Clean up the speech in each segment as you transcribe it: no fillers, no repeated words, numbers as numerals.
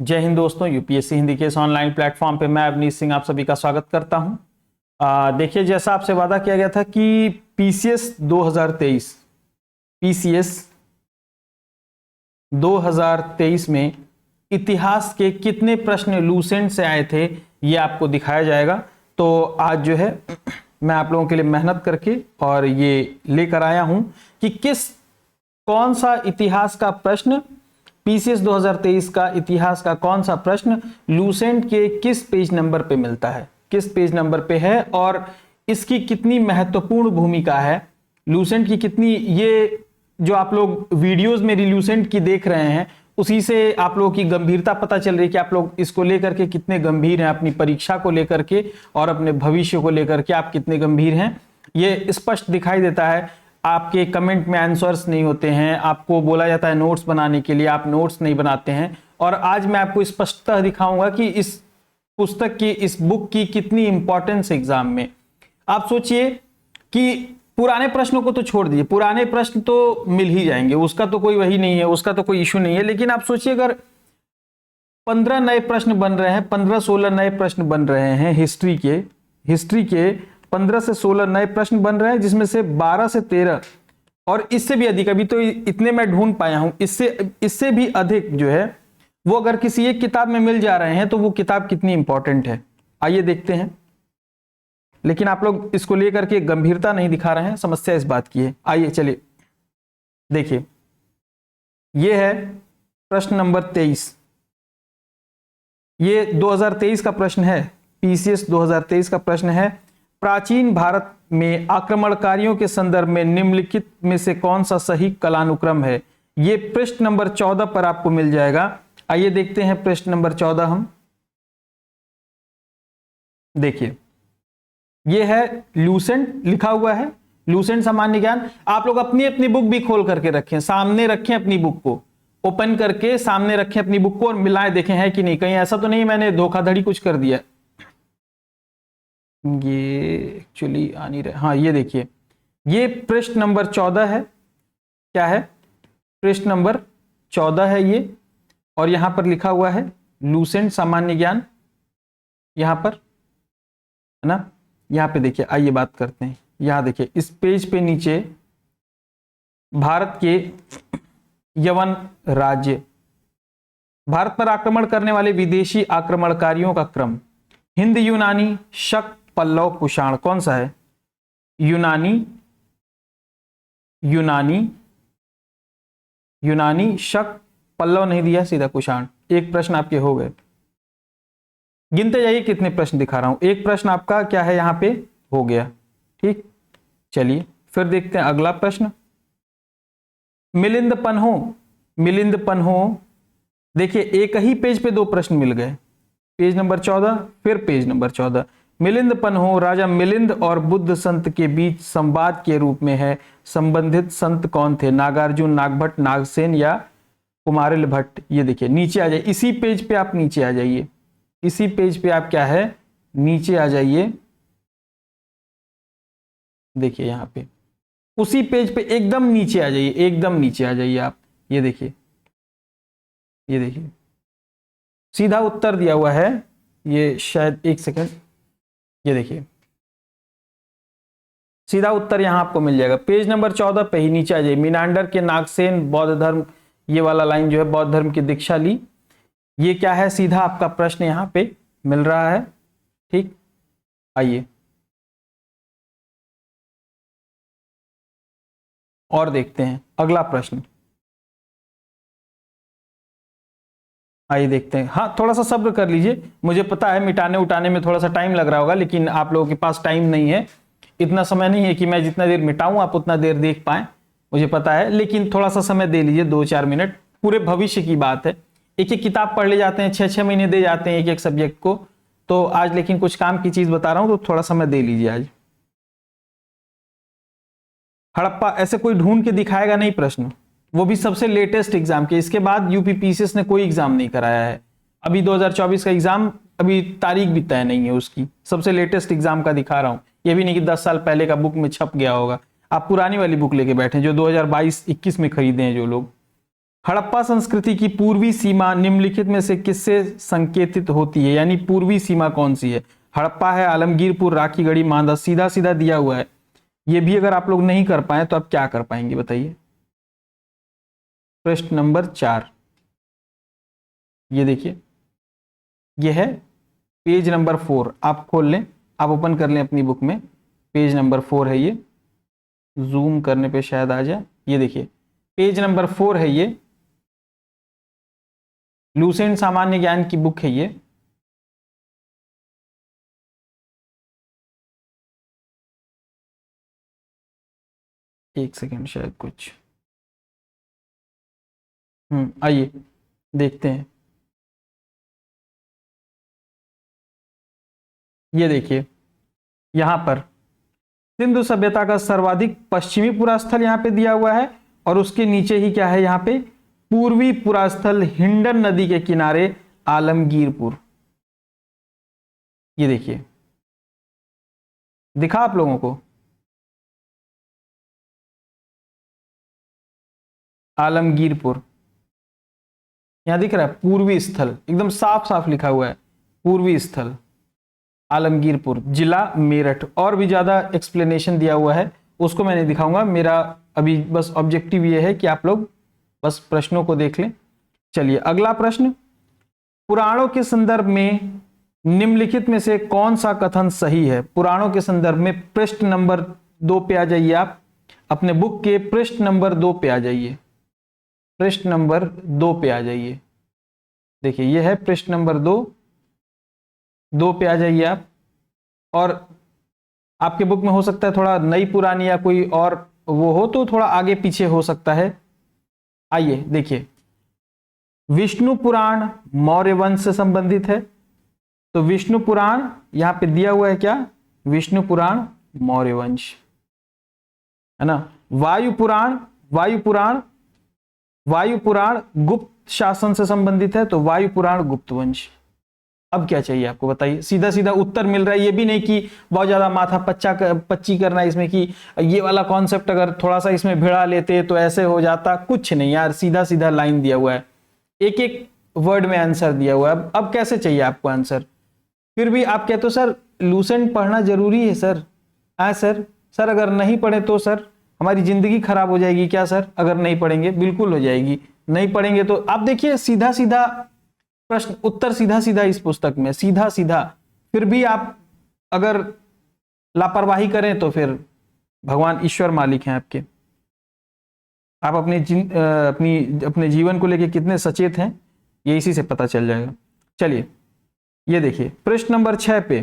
जय हिंद दोस्तों, यूपीएससी हिंदी के इस ऑनलाइन प्लेटफॉर्म पे मैं अवनीश सिंह आप सभी का स्वागत करता हूं। देखिए, जैसा आपसे वादा किया गया था कि पीसीएस 2023 में इतिहास के कितने प्रश्न लूसेंट से आए थे ये आपको दिखाया जाएगा। तो आज जो है मैं आप लोगों के लिए मेहनत करके और ये लेकर आया हूं कि कौन सा इतिहास का प्रश्न, पीसीएस 2023 का इतिहास का कौन सा प्रश्न लूसेंट के किस पेज नंबर पे मिलता है, किस पेज नंबर पे है और इसकी कितनी महत्वपूर्ण भूमिका है, लूसेंट की कितनी, ये जो आप लोग वीडियोस में लूसेंट की देख रहे हैं उसी से आप लोगों की गंभीरता पता चल रही है कि आप लोग इसको लेकर के कितने गंभीर हैं, अपनी परीक्षा को लेकर के और अपने भविष्य को लेकर के आप कितने गंभीर हैं। ये स्पष्ट दिखाई देता है। आपके कमेंट में आंसर्स नहीं होते हैं, आपको बोला जाता है नोट्स बनाने के लिए, आप नोट्स नहीं बनाते हैं। और आज मैं आपको स्पष्टतः दिखाऊंगा कि इस पुस्तक की, इस बुक की कितनी इंपॉर्टेंस एग्जाम में। आप सोचिए कि पुराने प्रश्नों को तो छोड़ दीजिए, पुराने प्रश्न तो मिल ही जाएंगे, उसका तो कोई वही नहीं है, उसका तो कोई इशू नहीं है। लेकिन आप सोचिए अगर 15 नए प्रश्न बन रहे हैं, 15-16 नए प्रश्न बन रहे हैं हिस्ट्री के 15 से 16 नए प्रश्न बन रहे हैं, जिसमें से 12 से 13 और इससे भी अधिक, अभी तो इतने मैं ढूंढ पाया हूं, इससे भी अधिक जो है वो अगर किसी एक किताब में मिल जा रहे हैं तो वो किताब कितनी इंपॉर्टेंट है, आइए देखते हैं। लेकिन आप लोग इसको लेकर के गंभीरता नहीं दिखा रहे हैं, समस्या इस बात की है। आइए चलिए देखिए, ये है प्रश्न नंबर 23। ये 2023 का प्रश्न है, पीसीएस 2023 का प्रश्न है। प्राचीन भारत में आक्रमणकारियों के संदर्भ में निम्नलिखित में से कौन सा सही कालानुक्रम है। ये पृष्ठ नंबर 14 पर आपको मिल जाएगा। आइए देखते हैं पृष्ठ नंबर 14। हम देखिए, ये है लूसेंट, लिखा हुआ है लूसेंट सामान्य ज्ञान। आप लोग अपनी अपनी बुक भी खोल करके रखें, सामने रखें, अपनी बुक को ओपन करके सामने रखें, अपनी बुक को और मिलाएं, देखें है कि नहीं, कहीं ऐसा तो नहीं मैंने धोखाधड़ी कुछ कर दिया। ये एक्चुअली आ नहीं रहा। हाँ, ये देखिए, ये पृष्ठ नंबर 14 है। क्या है? पृष्ठ नंबर 14 है ये, और यहां पर लिखा हुआ है लूसेंट सामान्य ज्ञान, यहां पर है ना। यहां पे देखिए, आइए बात करते हैं। यहां देखिए, इस पेज पे नीचे भारत के यवन राज्य, भारत पर आक्रमण करने वाले विदेशी आक्रमणकारियों का क्रम, हिंद, यूनानी, शक, पल्लव, कुषाण, कौन सा है? यूनानी, शक, पल्लव नहीं दिया, सीधा कुषाण। एक प्रश्न आपके हो गए। गिनते जाइए कितने प्रश्न दिखा रहा हूं। एक प्रश्न आपका क्या है यहां पे हो गया। ठीक, चलिए फिर देखते हैं अगला प्रश्न। मिलिंद पन्हो, देखिए एक ही पेज पे दो प्रश्न मिल गए, पेज नंबर 14 फिर पेज नंबर 14। मिलिंद पन्हो राजा मिलिंद और बुद्ध संत के बीच संवाद के रूप में है। संबंधित संत कौन थे? नागार्जुन, नागभट्ट, नागसेन या कुमारिल भट्ट। ये देखिए नीचे आ जाइए, इसी पेज पे आप नीचे आ जाइए, इसी पेज पे आप क्या है नीचे आ जाइए। देखिए यहां पे उसी पेज पे एकदम नीचे आ जाइए, एकदम नीचे आ जाइए आप। ये देखिए, ये देखिए सीधा उत्तर दिया हुआ है। ये शायद एक सेकंड, ये देखिए सीधा उत्तर यहां आपको मिल जाएगा, पेज नंबर 14 पे ही नीचे आ जाइए। मीनांडर के नागसेन बौद्ध धर्म, ये वाला लाइन जो है, बौद्ध धर्म की दीक्षा ली। ये क्या है? सीधा आपका प्रश्न यहां पे मिल रहा है। ठीक, आइए और देखते हैं अगला प्रश्न। आइए देखते हैं। हाँ, थोड़ा सा सब्र कर लीजिए, मुझे पता है मिटाने उटाने में थोड़ा सा टाइम लग रहा होगा, लेकिन आप लोगों के पास टाइम नहीं है, इतना समय नहीं है कि मैं जितना देर मिटाऊं आप उतना देर देख पाए, मुझे पता है। लेकिन थोड़ा सा समय दे लीजिए, 2-4 मिनट, पूरे भविष्य की बात है। एक एक किताब पढ़ ले जाते हैं, 6-6 महीने दे जाते हैं एक एक सब्जेक्ट को। तो आज लेकिन कुछ काम की चीज बता रहा हूं, तो थोड़ा समय दे लीजिए आज। हड़प्पा ऐसे कोई ढूंढ के दिखाएगा नहीं प्रश्न, वो भी सबसे लेटेस्ट एग्जाम के। इसके बाद यूपी पीसीएस ने कोई एग्जाम नहीं कराया है। अभी 2024 का एग्जाम, अभी तारीख भी तय नहीं है उसकी, सबसे लेटेस्ट एग्जाम का दिखा रहा हूं। ये भी नहीं कि 10 साल पहले का बुक में छप गया होगा। आप पुरानी वाली बुक लेके बैठे जो 2022-21 में खरीदे हैं जो लोग। हड़प्पा संस्कृति की पूर्वी सीमा निम्नलिखित में से किससे संकेतित होती है, यानी पूर्वी सीमा कौन सी है? हड़प्पा है, आलमगीरपुर, राखीगढ़ी, मांदा। सीधा सीधा दिया हुआ है। ये भी अगर आप लोग नहीं कर पाए तो आप क्या कर पाएंगे बताइए? प्रश्न नंबर 4, ये देखिए, ये है पेज नंबर 4। आप खोल लें, आप ओपन कर लें अपनी बुक में, पेज नंबर 4 है ये। जूम करने पे शायद आ जाए। ये देखिए पेज नंबर 4 है ये, लूसेंट सामान्य ज्ञान की बुक है ये। एक सेकेंड, शायद कुछ आइए देखते हैं। ये देखिए यहां पर सिंधु सभ्यता का सर्वाधिक पश्चिमी पुरास्थल यहां पे दिया हुआ है, और उसके नीचे ही क्या है, यहां पे पूर्वी पुरास्थल हिंडन नदी के किनारे आलमगीरपुर। ये देखिए, दिखा आप लोगों को? आलमगीरपुर यहां दिख रहा है, पूर्वी स्थल, एकदम साफ साफ लिखा हुआ है, पूर्वी स्थल आलमगीरपुर, जिला मेरठ। और भी ज्यादा एक्सप्लेनेशन दिया हुआ है, उसको मैं नहीं दिखाऊंगा। मेरा अभी बस ऑब्जेक्टिव ये है कि आप लोग बस प्रश्नों को देख लें। चलिए अगला प्रश्न, पुराणों के संदर्भ में निम्नलिखित में से कौन सा कथन सही है? पुराणों के संदर्भ में पृष्ठ नंबर 2 पे आ जाइए। आप अपने बुक के पृष्ठ नंबर 2 पे आ जाइए, पृष्ठ नंबर 2 पे आ जाइए। देखिए ये है पृष्ठ नंबर 2 पे आ जाइए आप। और आपके बुक में हो सकता है थोड़ा नई पुरानी या कोई और वो हो तो थोड़ा आगे पीछे हो सकता है। आइए देखिए, विष्णु पुराण मौर्य वंश से संबंधित है, तो विष्णु पुराण यहां पे दिया हुआ है क्या? विष्णु पुराण मौर्य वंश है ना। वायु पुराण, वायु पुराण गुप्त शासन से संबंधित है, तो वायु पुराण गुप्त वंश। अब क्या चाहिए आपको बताइए? सीधा सीधा उत्तर मिल रहा है, ये भी नहीं कि बहुत ज्यादा माथा पच्ची करना है इसमें कि ये वाला कॉन्सेप्ट अगर थोड़ा सा इसमें भिड़ा लेते तो ऐसे हो जाता। कुछ नहीं यार, सीधा सीधा लाइन दिया हुआ है, एक एक वर्ड में आंसर दिया हुआ है। अब कैसे चाहिए आपको आंसर? फिर भी आप कहते हो सर लूसेंट पढ़ना जरूरी है सर। हाँ सर अगर नहीं पढ़े तो सर हमारी जिंदगी खराब हो जाएगी क्या सर? अगर नहीं पढ़ेंगे, बिल्कुल हो जाएगी। नहीं पढ़ेंगे तो आप देखिए सीधा सीधा प्रश्न, उत्तर सीधा सीधा इस पुस्तक में, सीधा सीधा। फिर भी आप अगर लापरवाही करें तो फिर भगवान ईश्वर मालिक हैं आपके। आप अपने जीवन को लेकर कितने सचेत हैं ये इसी से पता चल जाएगा। चलिए ये देखिए पृष्ठ नंबर 6 पे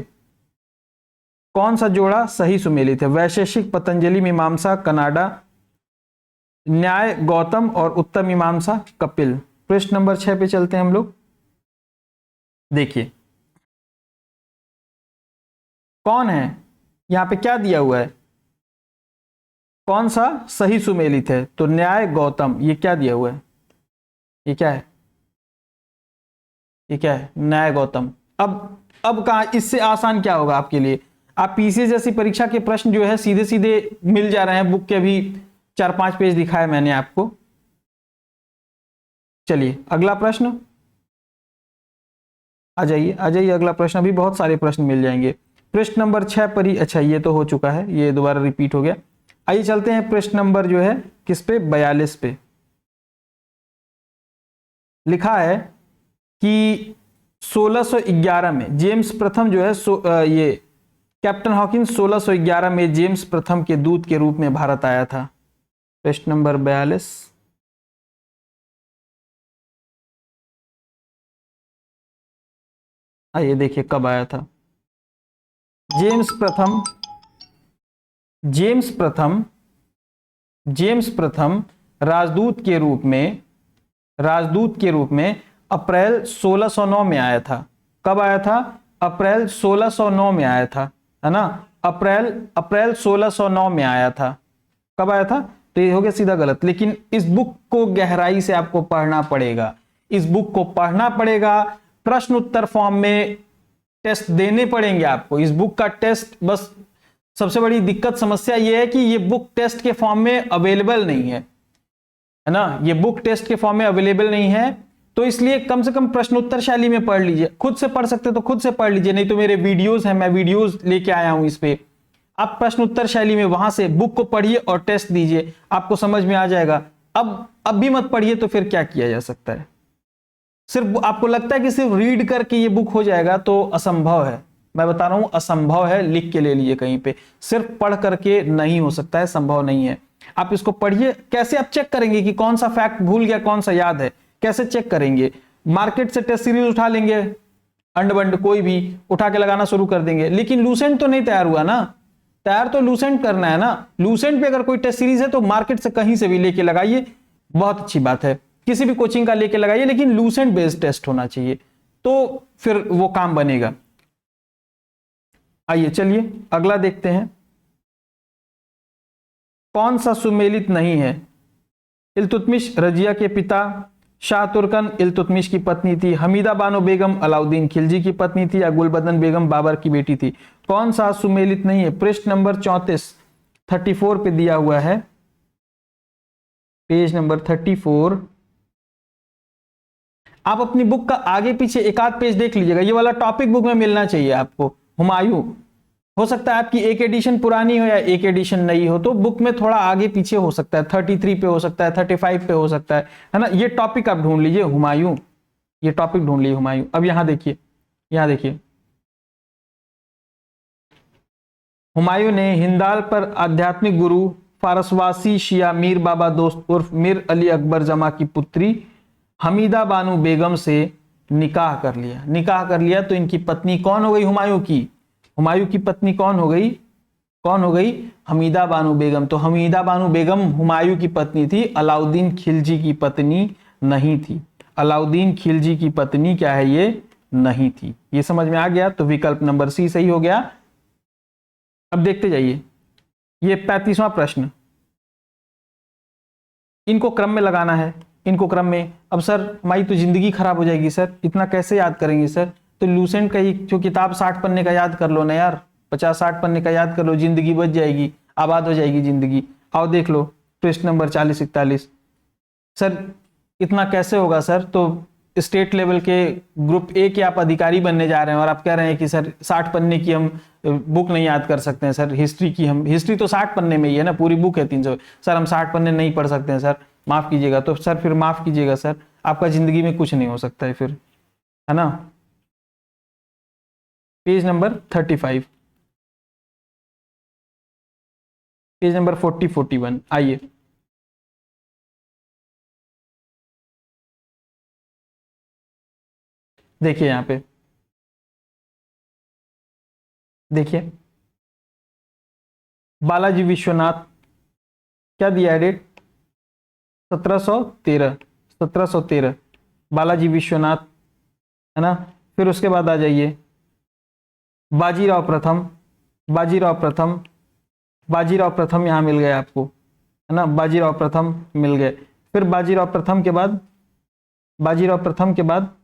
कौन सा जोड़ा सही सुमेलित है? वैशेषिक पतंजलि मीमांसा कनाडा, न्याय गौतम और उत्तर मीमांसा कपिल। पृष्ठ नंबर 6 पे चलते हैं हम लोग। देखिए कौन है, यहां पे क्या दिया हुआ है, कौन सा सही सुमेलित है? तो न्याय गौतम। ये क्या दिया हुआ है? ये क्या है? ये क्या है? न्याय गौतम। अब कहा इससे आसान क्या होगा आपके लिए? आप पीसीएस जैसी परीक्षा के प्रश्न जो है सीधे सीधे मिल जा रहे हैं बुक के, अभी 4-5 पेज दिखाए मैंने आपको। चलिए अगला प्रश्न आ जाइए अगला प्रश्न। अभी बहुत सारे प्रश्न मिल जाएंगे। पृष्ठ नंबर 6 पर ही, अच्छा ये तो हो चुका है, ये दोबारा रिपीट हो गया। आइए चलते हैं पृष्ठ नंबर जो है किस पे, 42 पे। लिखा है कि 1611 में जेम्स प्रथम जो है ये कैप्टन हॉकिंस 1611 में जेम्स प्रथम के दूत के रूप में भारत आया था। पृष्ठ नंबर 42। आइए देखिए कब आया था। जेम्स प्रथम राजदूत के रूप में अप्रैल 1609 में आया था। कब आया था? अप्रैल 1609 में आया था, है ना। अप्रैल 1609 में आया था। कब आया था? तो ये हो गया सीधा गलत। लेकिन इस बुक को गहराई से आपको पढ़ना पड़ेगा, इस बुक को पढ़ना पड़ेगा, प्रश्न उत्तर फॉर्म में टेस्ट देने पड़ेंगे आपको। इस बुक का टेस्ट, बस सबसे बड़ी दिक्कत समस्या यह है कि ये बुक टेस्ट के फॉर्म में अवेलेबल नहीं है। है ना, ये बुक टेस्ट के फॉर्म में अवेलेबल नहीं है, तो इसलिए कम से कम प्रश्नोत्तर शैली में पढ़ लीजिए। खुद से पढ़ सकते तो खुद से पढ़ लीजिए, नहीं तो मेरे वीडियोस हैं, मैं वीडियोस लेके आया हूं इस पे, आप प्रश्नोत्तर शैली में वहां से बुक को पढ़िए और टेस्ट दीजिए, आपको समझ में आ जाएगा। अब भी मत पढ़िए तो फिर क्या किया जा सकता है। सिर्फ आपको लगता है कि सिर्फ रीड करके ये बुक हो जाएगा, तो असंभव है, मैं बता रहा हूं असंभव है, लिख के ले लीजिए कहीं पे, सिर्फ पढ़ करके नहीं हो सकता है, संभव नहीं है। आप इसको पढ़िए। कैसे आप चेक करेंगे कि कौन सा फैक्ट भूल गया कौन सा याद है, कैसे चेक करेंगे? मार्केट से टेस्ट सीरीज उठा लेंगे, अंड बंड कोई भी उठा के लगाना शुरू कर देंगे, लेकिन लूसेंट तो नहीं तैयार हुआ ना, तैयार तो लूसेंट करना है ना। लूसेंट पे अगर कोई टेस्ट सीरीज है तो मार्केट से कहीं से भी लेके लगाइए, बहुत अच्छी बात है, किसी भी कोचिंग का लेके लगाइए, लेकिन लूसेंट बेस्ड टेस्ट होना चाहिए, तो फिर वो काम बनेगा। आइए चलिए अगला देखते हैं, कौन सा सुमेलित नहीं है? इल्तुतमिश रजिया के पिता, शाह तुर्कन इल्तुतमिश की पत्नी थी, हमीदा बानो बेगम अलाउद्दीन खिलजी की पत्नी थी, या गुलबदन बेगम बाबर की बेटी थी? कौन सा सुमेलित नहीं है? पृष्ठ नंबर 34 पे दिया हुआ है, पेज नंबर 34। आप अपनी बुक का आगे पीछे एक आध पेज देख लीजिएगा, ये वाला टॉपिक बुक में मिलना चाहिए आपको। हुमायूं, हो सकता है आपकी एक एडिशन पुरानी हो या एक एडिशन नई हो, तो बुक में थोड़ा आगे पीछे हो सकता है, 33 पे हो सकता है, 35 पे हो सकता है ना। ये टॉपिक आप ढूंढ लीजिए हुमायूं, ये टॉपिक ढूंढ लीजिए हुमायूं। अब यहां देखिए, यहां देखिए, हुमायूं ने हिंदाल पर आध्यात्मिक गुरु फारसवासी शिया मीर बाबा दोस्त उर्फ मीर अली अकबर जमा की पुत्री हमीदा बानो बेगम से निकाह कर लिया। निकाह कर लिया तो इनकी पत्नी कौन हो गई? हुमायूं की। हुमायूं की पत्नी कौन हो गई? कौन हो गई? हमीदा बानो बेगम। तो हमीदा बानो बेगम हुमायूं की पत्नी थी, अलाउद्दीन खिलजी की पत्नी नहीं थी। अलाउद्दीन खिलजी की पत्नी क्या है? ये नहीं थी। ये समझ में आ गया? तो विकल्प नंबर सी सही हो गया। अब देखते जाइए, ये 35वां प्रश्न, इनको क्रम में लगाना है, इनको क्रम में। अब सर हमारी तो जिंदगी खराब हो जाएगी सर, इतना कैसे याद करेंगे सर? तो लूसेंट का ही जो किताब 60 पन्ने का याद कर लो ना यार, 50-60 पन्ने का याद कर लो, जिंदगी बच जाएगी, आबाद हो जाएगी जिंदगी। आओ देख लो पृष्ठ नंबर 40-41। सर इतना कैसे होगा सर? तो स्टेट लेवल के ग्रुप ए के आप अधिकारी बनने जा रहे हैं और आप कह रहे हैं कि सर 60 पन्ने की हम बुक नहीं याद कर सकते हैं सर, हिस्ट्री की हम, हिस्ट्री तो 60 पन्ने में ही है ना, पूरी बुक है 300, सर हम 60 पन्ने नहीं पढ़ सकते हैं सर, माफ कीजिएगा। तो सर फिर माफ कीजिएगा सर, आपका जिंदगी में कुछ नहीं हो सकता है फिर, है ना। Page number 35, page number 40-41। आइए देखिए, यहां पे देखिए, बालाजी विश्वनाथ क्या दिया है डेट? 1713 बालाजी विश्वनाथ, है ना। फिर उसके बाद आ जाइए बाजीराव प्रथम, बाजीराव प्रथम, बाजीराव प्रथम यहां मिल गए आपको, है ना, बाजीराव प्रथम मिल गए। फिर बाजीराव प्रथम के बाद, बाजीराव प्रथम के बाद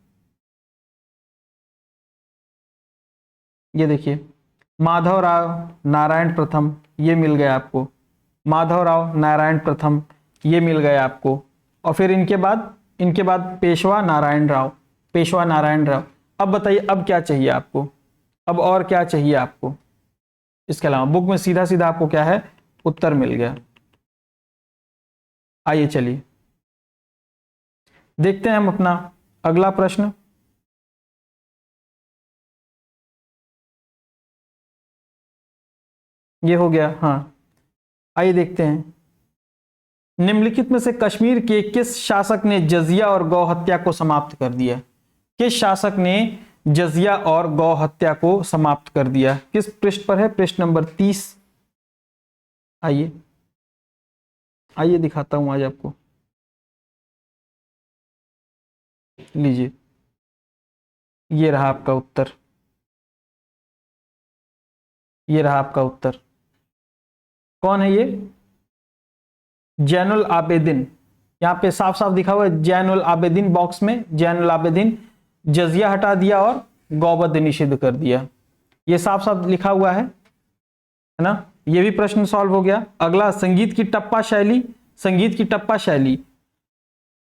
ये देखिए माधवराव नारायण प्रथम, ये मिल गए आपको, माधवराव नारायण प्रथम ये मिल गए आपको। और फिर इनके बाद पेशवा नारायण राव, पेशवा नारायण राव। अब बताइए अब क्या चाहिए आपको? अब और क्या चाहिए आपको इसके अलावा? बुक में सीधा सीधा आपको क्या है? उत्तर मिल गया। आइए चलिए देखते हैं हम अपना अगला प्रश्न। ये हो गया, हाँ। आइए देखते हैं, निम्नलिखित में से कश्मीर के किस शासक ने जजिया और गौ हत्या को समाप्त कर दिया? किस शासक ने जजिया और गौ हत्या को समाप्त कर दिया? किस पृष्ठ पर है? पृष्ठ नंबर 30। आइए आइए दिखाता हूं आज आपको, लीजिए ये रहा आपका उत्तर, ये रहा आपका उत्तर। कौन है ये? जैनुल आबेदीन। यहां पे साफ साफ दिखा हुआ है जैनुल आबेदीन, बॉक्स में जैनुल आबेदीन। जजिया हटा दिया और गौवध निषिद्ध कर दिया, ये साफ साफ लिखा हुआ है ना। ये भी प्रश्न सॉल्व हो गया। अगला, संगीत की टप्पा शैली। संगीत की टप्पा शैली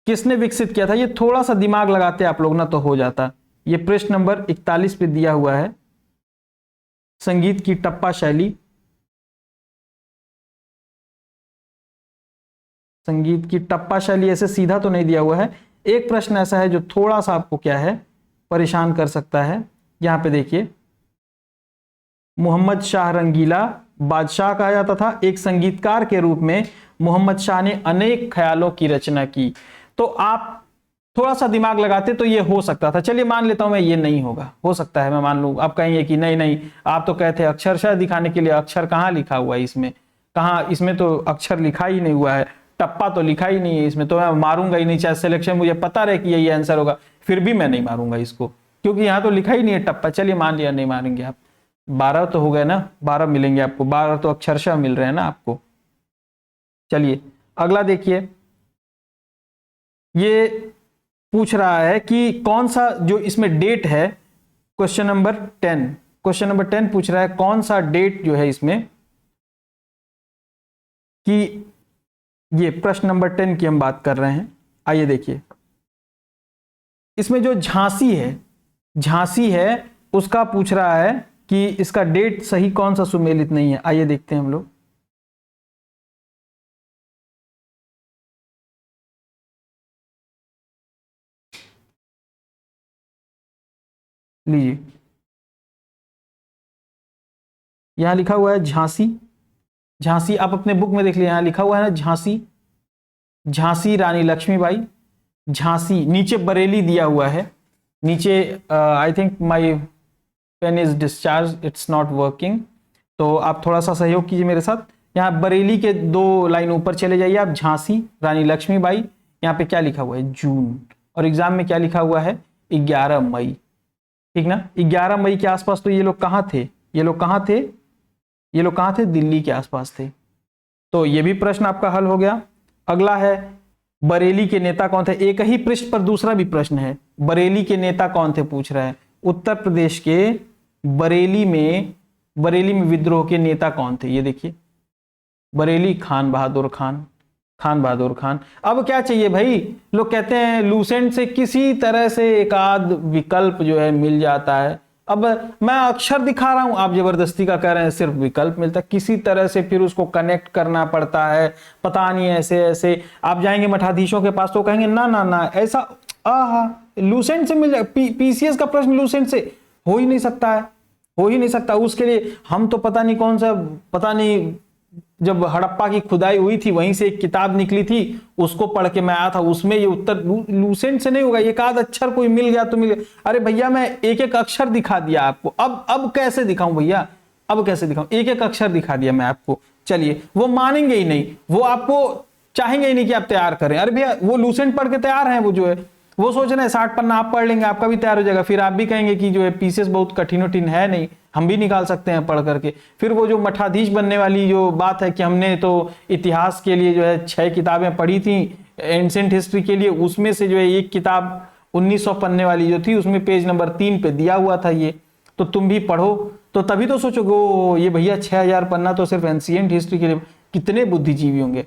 किसने विकसित किया था? ये थोड़ा सा दिमाग लगाते आप लोग ना तो हो जाता। ये पृष्ठ नंबर 41 पे दिया हुआ है, संगीत की टप्पा शैली। संगीत की टप्पा शैली ऐसे सीधा तो नहीं दिया हुआ है, एक प्रश्न ऐसा है जो थोड़ा सा आपको क्या है परेशान कर सकता है। यहां पे देखिए, मोहम्मद शाह रंगीला बादशाह कहा जाता था। एक संगीतकार के रूप में मोहम्मद शाह ने अनेक ख्यालों की रचना की। तो आप थोड़ा सा दिमाग लगाते तो ये हो सकता था। चलिए मान लेता हूं मैं, ये नहीं होगा, हो सकता है मैं मान लूं। आप कहेंगे कि नहीं नहीं, आप तो कहते हैं अक्षरशः दिखाने के लिए, अक्षर कहाँ लिखा हुआ है इसमें? कहाँ, इसमें तो अक्षर लिखा ही नहीं हुआ है, टप्पा तो लिखा ही नहीं है इसमें, तो मैं मारूंगा ही नहीं, चाहे सिलेक्शन मुझे पता रहे कि यही आंसर होगा, फिर भी मैं नहीं मारूंगा इसको, क्योंकि यहां तो लिखा ही नहीं है टप्पा। चलिए मान लिया नहीं मारेंगे आप। 12 तो हो गए ना, 12 मिलेंगे आपको, 12 तो अक्षरशः मिल रहे हैं ना आपको। चलिए अगला देखिए, ये पूछ रहा है कि कौन सा जो इसमें डेट है, क्वेश्चन नंबर 10, क्वेश्चन नंबर 10 पूछ रहा है कौन सा डेट जो है इसमें, कि ये प्रश्न नंबर 10 की हम बात कर रहे हैं। आइए देखिए, इसमें जो झांसी है, झांसी है उसका पूछ रहा है कि इसका डेट सही कौन सा सुमेलित नहीं है। आइए देखते हैं हम लोग। लीजिए, यहां लिखा हुआ है झांसी। झांसी आप अपने बुक में देख लीजिए, यहां लिखा हुआ है ना झांसी, झांसी रानी लक्ष्मीबाई। झांसी, नीचे बरेली दिया हुआ है नीचे। I think my pen is discharge, it's not working, तो आप थोड़ा सा सहयोग कीजिए मेरे साथ। यहाँ बरेली के 2 लाइन ऊपर चले जाइए आप, झांसी रानी लक्ष्मीबाई। यहाँ पे क्या लिखा हुआ है? जून। और एग्जाम में क्या लिखा हुआ है? 11 मई। ठीक ना, 11 मई के आसपास तो ये लोग कहाँ थे? ये लोग कहाँ थे? ये लोग कहाँ थे? दिल्ली के आसपास थे। तो ये भी प्रश्न आपका हल हो गया। अगला है, बरेली के नेता कौन थे? एक ही पृष्ठ पर दूसरा भी प्रश्न है, बरेली के नेता कौन थे पूछ रहा है। उत्तर प्रदेश के बरेली में विद्रोह के नेता कौन थे? ये देखिए, बरेली, खान बहादुर खान, खान बहादुर खान। अब क्या चाहिए भाई? लोग कहते हैं लूसेंट से किसी तरह से एक आध विकल्प जो है मिल जाता है। अब मैं अक्षर दिखा रहा हूं, आप जबरदस्ती का कह रहे हैं सिर्फ विकल्प मिलता है, किसी तरह से फिर उसको कनेक्ट करना पड़ता है। पता नहीं, ऐसे ऐसे आप जाएंगे मठाधीशों के पास तो कहेंगे ना ना ना ऐसा, आहा लूसेंट से मिल, पीसीएस का प्रश्न लूसेंट से हो ही नहीं सकता है, हो ही नहीं सकता। उसके लिए हम तो पता नहीं कौन सा, पता नहीं जब हड़प्पा की खुदाई हुई थी वहीं से एक किताब निकली थी, उसको पढ़ के मैं आया था, उसमें ये उत्तर लूसेंट से नहीं होगा। एक आध अक्षर कोई मिल गया तो मिल गया। अरे भैया मैं एक एक अक्षर दिखा दिया आपको, अब कैसे दिखाऊं भैया? अब कैसे दिखाऊं? एक एक अक्षर दिखा दिया मैं आपको। चलिए, वो मानेंगे ही नहीं, वो आपको चाहेंगे ही नहीं कि आप तैयार करें। अरे भैया वो लूसेंट पढ़ के तैयार हैं, वो जो है वो सोच रहे हैं 60 पन्ना आप पढ़ लेंगे आपका भी तैयार हो जाएगा, फिर आप भी कहेंगे कि जो है पीसीएस बहुत कठिन उठिन है नहीं, हम भी निकाल सकते हैं पढ़ करके। फिर वो जो मठाधीश बनने वाली जो बात है कि हमने तो इतिहास के लिए जो है 6 किताबें पढ़ी थी एंशिएंट हिस्ट्री के लिए, उसमें से जो है एक किताब 1900 पन्ने वाली जो थी उसमें पेज नंबर 3 पे दिया हुआ था ये, तो तुम भी पढ़ो। तो तभी तो सोचोगे ओ ये भैया 6000 पन्ना तो सिर्फ एंशिएंट हिस्ट्री के लिए, कितने बुद्धिजीवी होंगे,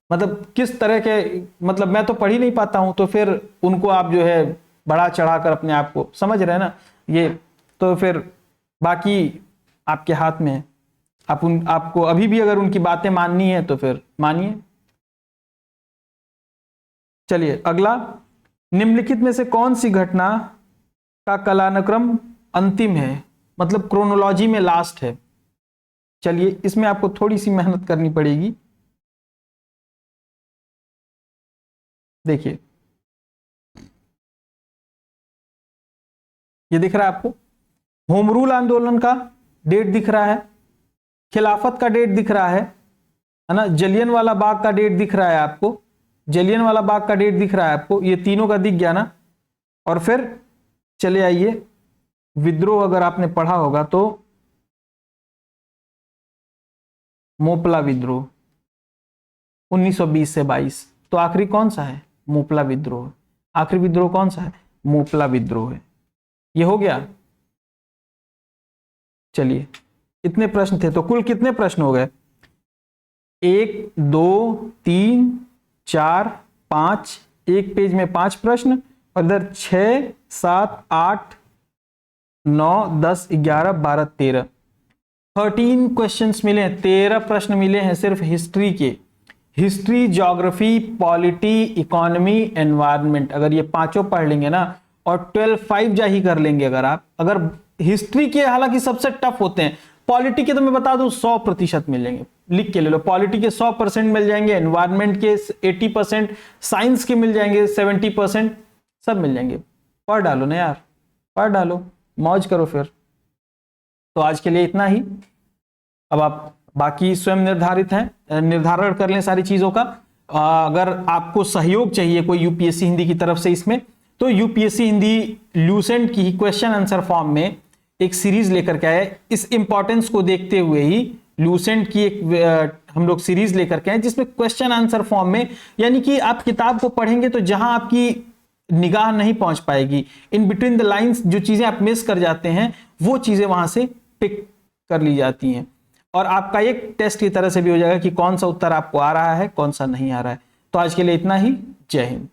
मतलब किस तरह के, मतलब मैं तो पढ़ ही नहीं पाता हूं, तो फिर उनको आप जो है बढ़ा चढ़ाकर अपने आप को समझ रहे हैं ना ये, तो फिर बाकी आपके हाथ में है। आपको अभी भी अगर उनकी बातें माननी है तो फिर मानिए। चलिए अगला, निम्नलिखित में से कौन सी घटना का कालानुक्रम अंतिम है, मतलब क्रोनोलॉजी में लास्ट है? चलिए इसमें आपको थोड़ी सी मेहनत करनी पड़ेगी। देखिए ये दिख रहा है आपको, होम रूल आंदोलन का डेट दिख रहा है, खिलाफत का डेट दिख रहा है ना, जलियन वाला बाग का डेट दिख रहा है आपको, जलियन वाला बाग का डेट दिख रहा है आपको, ये तीनों का दिख गया ना। और फिर चले आइए, विद्रोह अगर आपने पढ़ा होगा तो मोपला विद्रोह 1920 से 22, तो आखिरी कौन सा है? मोपला विद्रोह। आखिरी विद्रोह कौन सा है? मोपला विद्रोह है। ये हो गया। चलिए इतने प्रश्न थे, तो कुल कितने प्रश्न हो गए? 1 2 3 4 5 एक पेज में 5 प्रश्न और इधर 6, 7, 8, 9, 10, 11, 12, 13 13 क्वेश्चंस मिले हैं, 13 प्रश्न मिले हैं सिर्फ हिस्ट्री के। History, geography, polity, economy, environment, अगर ये पांचों पढ़ लेंगे ना और 12-5 जा ही कर लेंगे अगर हिस्ट्री के, हालांकि सबसे टफ होते हैं। पॉलिटी के तो मैं बता दूं 100% मिलेंगे, लिख के ले लो। पॉलिटी के 100% मिल जाएंगे, एनवायरनमेंट के 80%, साइंस के मिल जाएंगे 70%, सब मिल जाएंगे। पढ़ डालो ना यार, पढ़ डालो, मौज करो फिर। तो आज के लिए इतना ही। अब आप बाकी स्वयं निर्धारण कर लें सारी चीजों का। अगर आपको सहयोग चाहिए कोई यूपीएससी हिंदी की तरफ से इसमें, तो यूपीएससी हिंदी ल्यूसेंट की क्वेश्चन आंसर फॉर्म में एक सीरीज लेकर के आए। इस इंपॉर्टेंस को देखते हुए ही ल्यूसेंट की एक हम लोग सीरीज लेकर के आए, जिसमें क्वेश्चन आंसर फॉर्म में, यानी कि आप किताब को पढ़ेंगे तो जहां आपकी निगाह नहीं पहुंच पाएगी, इन बिटवीन द लाइंस जो चीजें आप मिस कर जाते हैं, वो चीजें वहां से पिक कर ली जाती हैं और आपका एक टेस्ट की तरह से भी हो जाएगा कि कौन सा उत्तर आपको आ रहा है, कौन सा नहीं आ रहा है। तो आज के लिए इतना ही। जय हिंद।